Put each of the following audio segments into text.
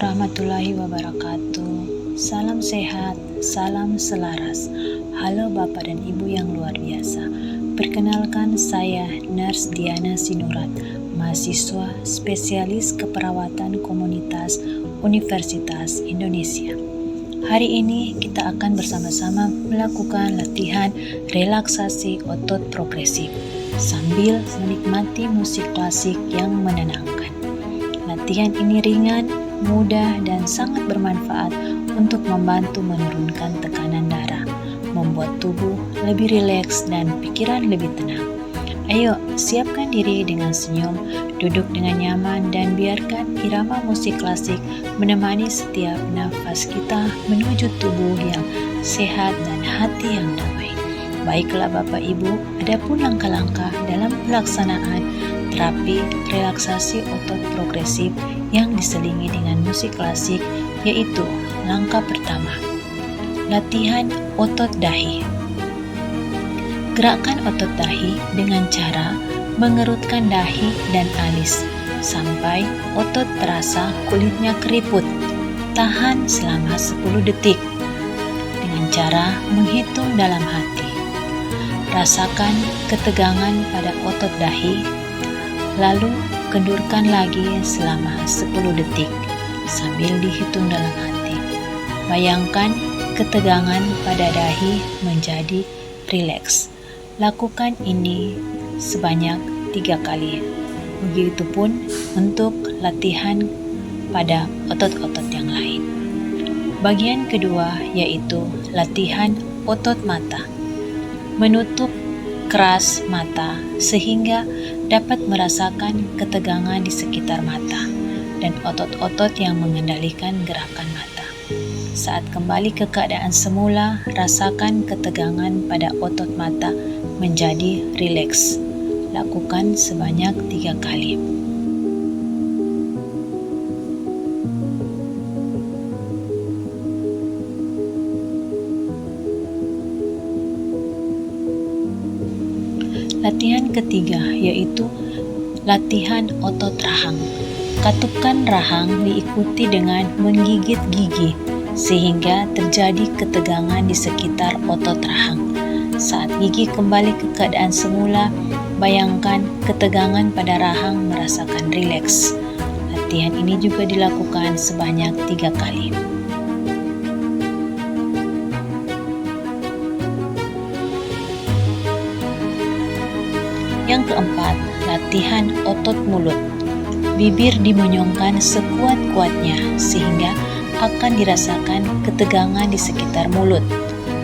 Rahmatullahi wabarakatuh. Salam sehat, salam selaras. Halo Bapak dan Ibu yang luar biasa. Perkenalkan, saya Nurse Diana Sinurat, mahasiswa spesialis keperawatan komunitas Universitas Indonesia. Hari ini kita akan bersama-sama melakukan latihan relaksasi otot progresif sambil menikmati musik klasik yang menenangkan. Latihan ini ringan, mudah, dan sangat bermanfaat untuk membantu menurunkan tekanan darah, membuat tubuh lebih rileks dan pikiran lebih tenang. Ayo, siapkan diri dengan senyum, duduk dengan nyaman, dan biarkan irama musik klasik menemani setiap nafas kita menuju tubuh yang sehat dan hati yang damai. Baiklah Bapak Ibu, adapun langkah-langkah dalam pelaksanaan terapi relaksasi otot progresif yang diselingi dengan musik klasik, yaitu langkah pertama, latihan otot dahi. Gerakkan otot dahi dengan cara mengerutkan dahi dan alis sampai otot terasa kulitnya keriput. Tahan selama 10 detik dengan cara menghitung dalam hati. Rasakan ketegangan pada otot dahi, lalu kendurkan lagi selama 10 detik sambil dihitung dalam hati. Bayangkan ketegangan pada dahi menjadi rileks. Lakukan ini sebanyak 3 kali. Begitupun untuk latihan pada otot-otot yang lain. Bagian kedua yaitu latihan otot mata. Menutup keras mata sehingga dapat merasakan ketegangan di sekitar mata dan otot-otot yang mengendalikan gerakan mata. Saat kembali ke keadaan semula, rasakan ketegangan pada otot mata menjadi rileks. Lakukan sebanyak 3 kali. Latihan ketiga yaitu latihan otot rahang. Katupkan rahang diikuti dengan menggigit gigi sehingga terjadi ketegangan di sekitar otot rahang. Saat gigi kembali ke keadaan semula, bayangkan ketegangan pada rahang merasakan rileks. Latihan ini juga dilakukan sebanyak 3 kali. Yang keempat, latihan otot mulut. Bibir dimonyongkan sekuat-kuatnya sehingga akan dirasakan ketegangan di sekitar mulut.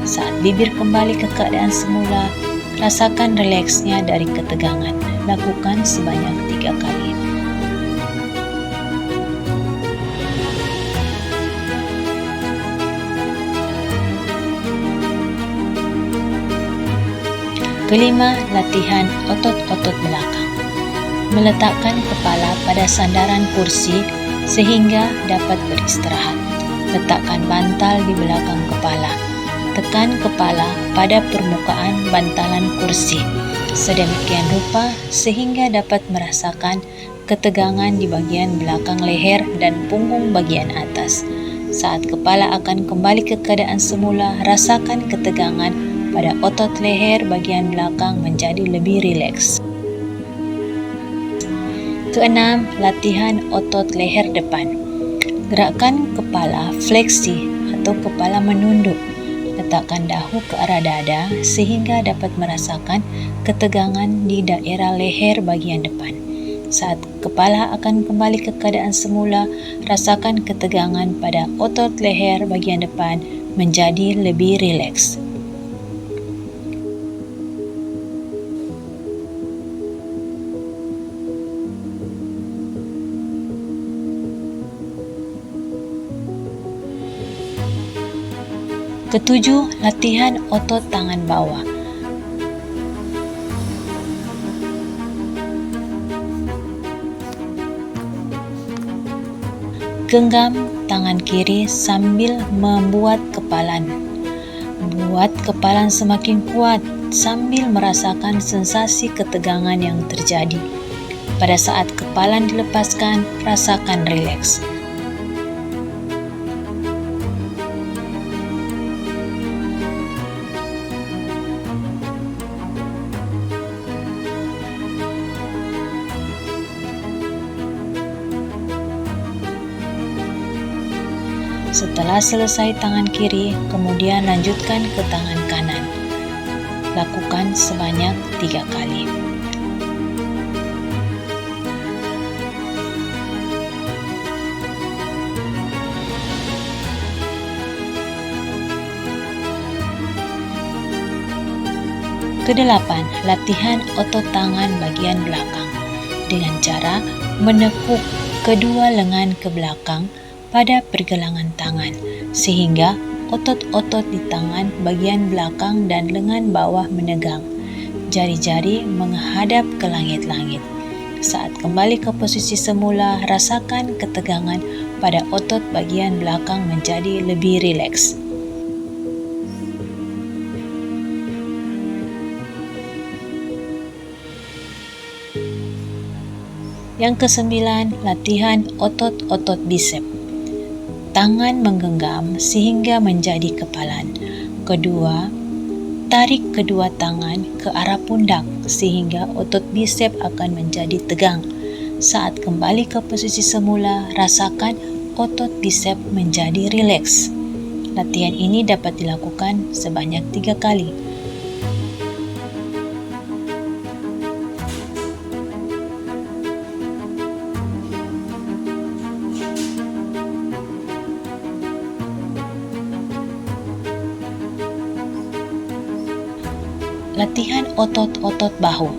Saat bibir kembali ke keadaan semula, rasakan rileksnya dari ketegangan. Lakukan sebanyak 3 kali. Kelima, latihan otot-otot belakang. Meletakkan kepala pada sandaran kursi sehingga dapat beristirahat. Letakkan bantal di belakang kepala. Tekan kepala pada permukaan bantalan kursi. Sedemikian rupa sehingga dapat merasakan ketegangan di bagian belakang leher dan punggung bagian atas. Saat kepala akan kembali ke keadaan semula, rasakan ketegangan pada otot leher bagian belakang menjadi lebih rileks. Keenam, latihan otot leher depan. Gerakkan kepala fleksi atau kepala menunduk. Letakkan dahu ke arah dada sehingga dapat merasakan ketegangan di daerah leher bagian depan. Saat kepala akan kembali ke keadaan semula, rasakan ketegangan pada otot leher bagian depan menjadi lebih rileks. Ketujuh, latihan otot tangan bawah. Genggam tangan kiri sambil membuat kepalan. Buat kepalan semakin kuat sambil merasakan sensasi ketegangan yang terjadi. Pada saat kepalan dilepaskan, rasakan rileks. Setelah selesai tangan kiri, kemudian lanjutkan ke tangan kanan. Lakukan sebanyak 3 kali. Kedelapan, latihan otot tangan bagian belakang dengan cara menekuk kedua lengan ke belakang pada pergelangan tangan sehingga otot-otot di tangan bagian belakang dan lengan bawah menegang. Jari-jari menghadap ke langit-langit. Saat kembali ke posisi semula, rasakan ketegangan pada otot bagian belakang menjadi lebih rileks. Yang kesembilan, latihan otot-otot bisep. Tangan menggenggam sehingga menjadi kepalan. Kedua, tarik kedua tangan ke arah pundak sehingga otot bisep akan menjadi tegang. Saat kembali ke posisi semula, rasakan otot bisep menjadi rileks. Latihan ini dapat dilakukan sebanyak 3 kali. Latihan otot-otot bahu.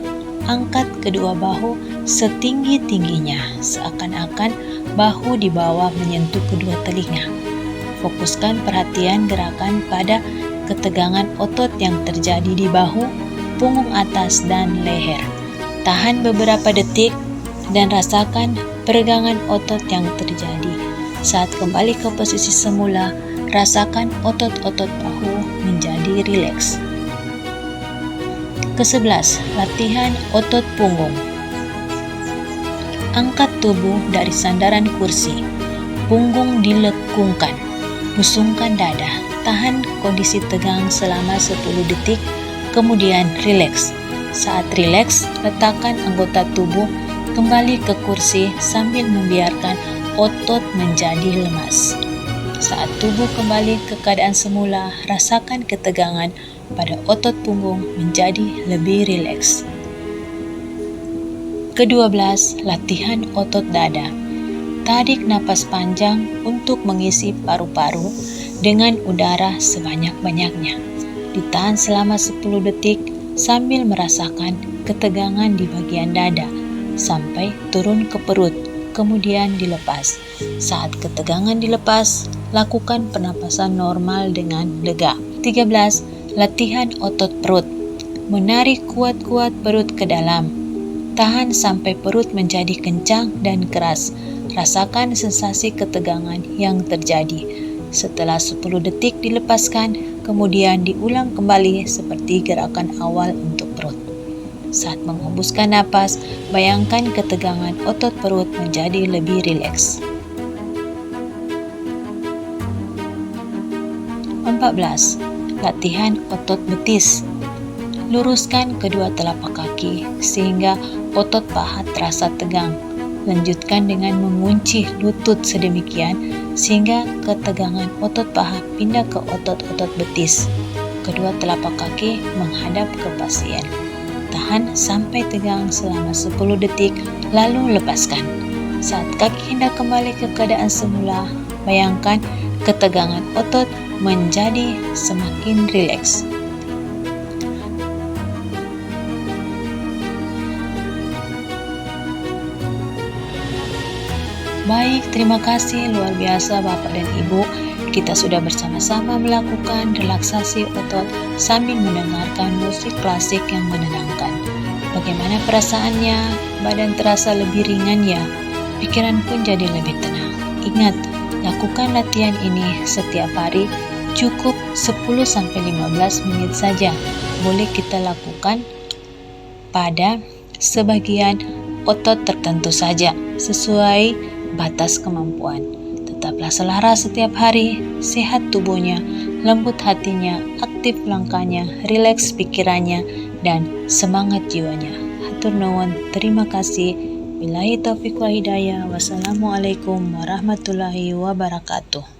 Angkat kedua bahu setinggi-tingginya, seakan-akan bahu di bawah menyentuh kedua telinga. Fokuskan perhatian gerakan pada ketegangan otot yang terjadi di bahu, punggung atas, dan leher. Tahan beberapa detik dan rasakan peregangan otot yang terjadi. Saat kembali ke posisi semula, rasakan otot-otot bahu menjadi rileks. Ke-11, latihan otot punggung. Angkat tubuh dari sandaran kursi. Punggung dilekungkan. Pusungkan dada. Tahan kondisi tegang selama 10 detik, kemudian rileks. Saat rileks, letakkan anggota tubuh kembali ke kursi sambil membiarkan otot menjadi lemas. Saat tubuh kembali ke keadaan semula, rasakan ketegangan pada otot punggung menjadi lebih rileks. Ke-12, latihan otot dada. Tarik napas panjang untuk mengisi paru-paru dengan udara sebanyak-banyaknya. Ditahan selama 10 detik sambil merasakan ketegangan di bagian dada sampai turun ke perut, kemudian dilepas. Saat ketegangan dilepas, lakukan pernapasan normal dengan lega. 13. Latihan otot perut. Menarik kuat-kuat perut ke dalam. Tahan sampai perut menjadi kencang dan keras. Rasakan sensasi ketegangan yang terjadi. Setelah 10 detik dilepaskan, kemudian diulang kembali seperti gerakan awal untuk perut. Saat menghembuskan napas, bayangkan ketegangan otot perut menjadi lebih rileks. 14. Latihan otot betis. Luruskan kedua telapak kaki sehingga otot paha terasa tegang. Lanjutkan dengan mengunci lutut sedemikian sehingga ketegangan otot paha pindah ke otot-otot betis. Kedua telapak kaki menghadap ke pasien. Tahan sampai tegang selama 10 detik, lalu lepaskan. Saat kaki hendak kembali ke keadaan semula, bayangkan ketegangan otot menjadi semakin rileks. Baik, terima kasih luar biasa Bapak dan Ibu. Kita sudah bersama-sama melakukan relaksasi otot sambil mendengarkan musik klasik yang menenangkan. Bagaimana perasaannya? Badan terasa lebih ringan ya? Pikiran pun jadi lebih tenang. Ingat, lakukan latihan ini setiap hari, cukup 10-15 menit saja. Boleh kita lakukan pada sebagian otot tertentu saja, sesuai batas kemampuan. Tetaplah selaras setiap hari, sehat tubuhnya, lembut hatinya, aktif langkahnya, rileks pikirannya, dan semangat jiwanya. Hatur nuwun, terima kasih. Billahi taufiq wal hidayah. Wassalamualaikum warahmatullahi wabarakatuh.